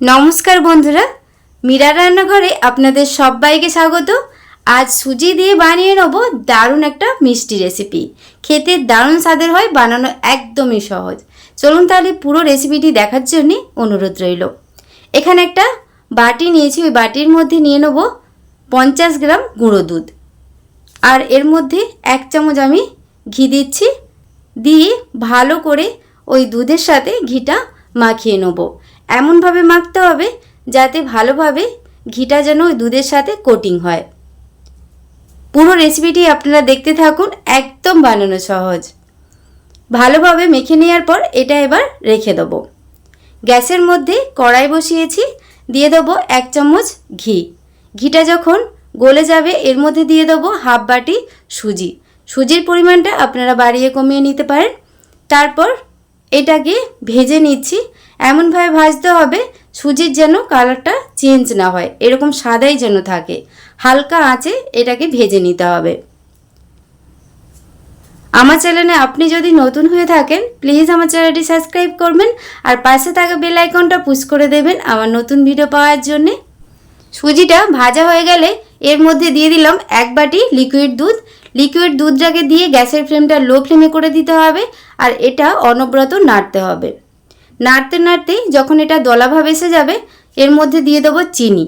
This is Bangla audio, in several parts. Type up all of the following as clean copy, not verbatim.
নমস্কার বন্ধুরা, মীরা রান্নাঘরে আপনাদের সবাইকে স্বাগত। আজ সুজি দিয়ে বানিয়ে নেব দারুণ একটা মিষ্টি রেসিপি। খেতে দারুণ স্বাদের হয়, বানানো একদমই সহজ। চলুন তাহলে পুরো রেসিপিটি দেখার জন্য অনুরোধ রইল। এখানে একটা বাটি নিয়েছি, ওই বাটির মধ্যে নিয়ে নেব 50 গ্রাম গুঁড়ো দুধ, আর এর মধ্যে 1 চামচ আমি ঘি দিচ্ছি। দিয়ে ভালো করে ওই দুধের সাথে ঘিটা মাখিয়ে নেব। এমনভাবে মাখতে হবে যাতে ভালোভাবে ঘিটা যেন ওই দুধের সাথে কোটিং হয়। পুরো রেসিপিটি আপনারা দেখতে থাকুন, একদম বানানো সহজ। ভালোভাবে মেখে নেওয়ার পর এটা এবার রেখে দেব। গ্যাসের মধ্যে কড়াই বসিয়েছি, দিয়ে দেবো 1 চামচ ঘি। ঘিটা যখন গলে যাবে এর মধ্যে দিয়ে দেবো হাফ বাটি সুজি। সুজির পরিমাণটা আপনারা বাড়িয়ে কমিয়ে নিতে পারেন। তারপর এটাকে ভেজে নিচ্ছি। এমনভাবে ভাজতে হবে সুজির যেন কালারটা চেঞ্জ না হয়, এরকম সাদাই যেন থাকে। হালকা আঁচে এটাকে ভেজে নিতে হবে। আমার চ্যানেলে আপনি যদি নতুন হয়ে থাকেন প্লিজ আমার চ্যানেলটি সাবস্ক্রাইব করবেন, আর পাশে থাকা বেল আইকনটা পুশ করে দেবেন আমার নতুন ভিডিও পাওয়ার জন্যে। সুজিটা ভাজা হয়ে গেলে এর মধ্যে দিয়ে দিলাম 1 বাটি লিকুইড দুধ। লিকুইড দুধটাকে দিয়ে গ্যাসের ফ্লেমটা লো ফ্লেমে করে দিতে হবে, আর এটা অনবরত নাড়তে হবে। নাড়তে নাড়তেই যখন এটা দলাভাব এসে যাবে এর মধ্যে দিয়ে দেবো চিনি।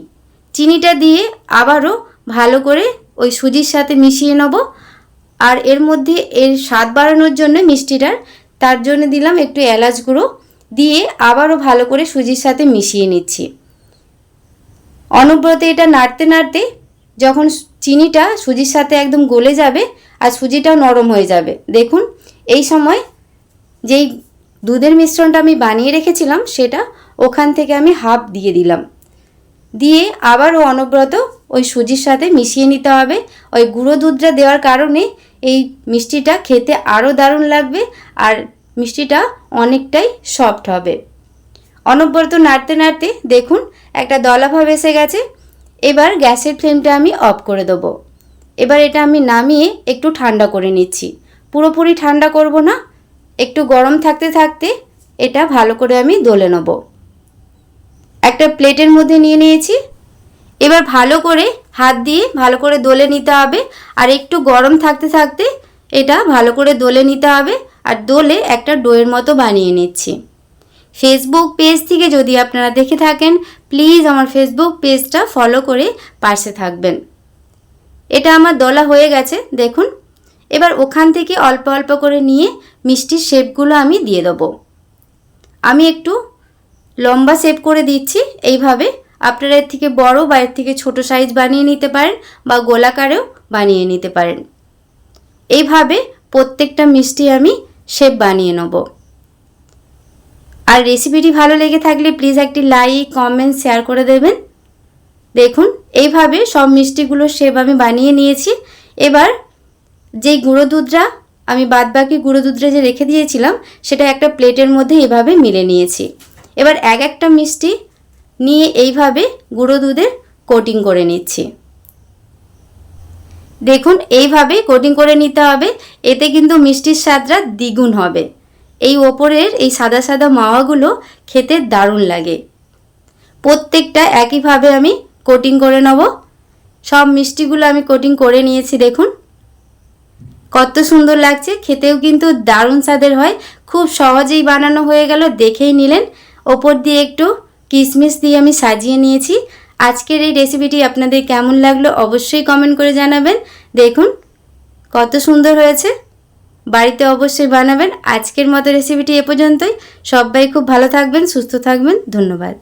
চিনিটা দিয়ে আবারও ভালো করে ওই সুজির সাথে মিশিয়ে নেব। আর এর মধ্যে এর স্বাদ বাড়ানোর জন্য মিষ্টিটার, তার জন্য দিলাম একটু এলাচ গুঁড়ো। দিয়ে আবারও ভালো করে সুজির সাথে মিশিয়ে নিচ্ছি। অনবরত এটা নাড়তে নাড়তে যখন চিনিটা সুজির সাথে একদম গলে যাবে আর সুজিটাও নরম হয়ে যাবে, দেখুন এই সময় যেই দুধের মিশ্রণটা আমি বানিয়ে রেখেছিলাম সেটা ওখান থেকে আমি হাফ দিয়ে দিলাম। দিয়ে আবারও অনবরত ওই সুজির সাথে মিশিয়ে নিতে হবে। ওই গুঁড়ো দুধটা দেওয়ার কারণে এই মিষ্টিটা খেতে আরও দারুণ লাগবে, আর মিষ্টিটা অনেকটাই সফট হবে। অনবরত নাড়তে নাড়তে দেখুন একটা দলাভাব এসে গেছে। এবার গ্যাসের ফ্লেমটা আমি অফ করে দেবো। এবার এটা আমি নামিয়ে একটু ঠান্ডা করে নিচ্ছি। পুরোপুরি ঠান্ডা করব না, একটু গরম থাকতে থাকতে এটা ভালো করে আমি দলে নেব। একটা প্লেটের মধ্যে নিয়ে নিয়েছি। এবার ভালো করে হাত দিয়ে ভালো করে দলে নিতে হবে, আর একটু গরম থাকতে থাকতে এটা ভালো করে দলে নিতে হবে। আর দলে একটা ডোয়ের মতো বানিয়ে নিচ্ছি। ফেসবুক পেজ থেকে যদি আপনারা দেখে থাকেন প্লিজ আমার ফেসবুক পেজটা ফলো করে পাশে থাকবেন। এটা আমার দলা হয়ে গেছে দেখুন। এবার ওখান থেকে অল্প অল্প করে নিয়ে মিষ্টির শেপগুলো আমি দিয়ে দেবো। আমি একটু লম্বা শেপ করে দিচ্ছি। এইভাবে আপনারা এর থেকে বড় বা এর থেকে ছোট সাইজ বানিয়ে নিতে পারেন, বা গোলাকারেও বানিয়ে নিতে পারেন। এইভাবে প্রত্যেকটা মিষ্টি আমি শেপ বানিয়ে নেব। আর রেসিপিটি ভালো লেগে থাকলে প্লিজ একটি লাইক কমেন্ট শেয়ার করে দেবেন। দেখুন এইভাবে সব মিষ্টিগুলোর শেপ আমি বানিয়ে নিয়েছি। এবার যেই গুঁড়ো দুধটা আমি বাদবাকি গুঁড়ো দুধটা যে রেখে দিয়েছিলাম সেটা একটা প্লেটের মধ্যে এইভাবে মিলে নিয়েছি। এবার এক একটা মিষ্টি নিয়ে এইভাবে গুঁড়ো দুধের কোটিং করে নিচ্ছি। দেখুন এইভাবে কোটিং করে নিতে হবে, এতে কিন্তু মিষ্টির স্বাদটা দ্বিগুণ হবে। এই ওপরের এই সাদা সাদা মাওয়াগুলো খেতে দারুণ লাগে। প্রত্যেকটা একইভাবে আমি কোটিং করে নেব। সব মিষ্টিগুলো আমি কোটিং করে নিয়েছি। দেখুন কত সুন্দর লাগছে, খেতেও কিন্তু দারুণ স্বাদের হয়। খুব সহজেই বানানো হয়ে গেল, দেখেই নিলেন। ওপর দিয়ে একটু কিশমিশ দিয়ে আমি সাজিয়ে নিয়েছি। আজকের এই রেসিপিটি আপনাদের কেমন লাগলো অবশ্যই কমেন্ট করে জানাবেন। দেখুন কত সুন্দর হয়েছে, বাড়িতে অবশ্যই বানাবেন। আজকের মতো রেসিপিটি এ পর্যন্তই। সবাই খুব ভালো থাকবেন, সুস্থ থাকবেন। ধন্যবাদ।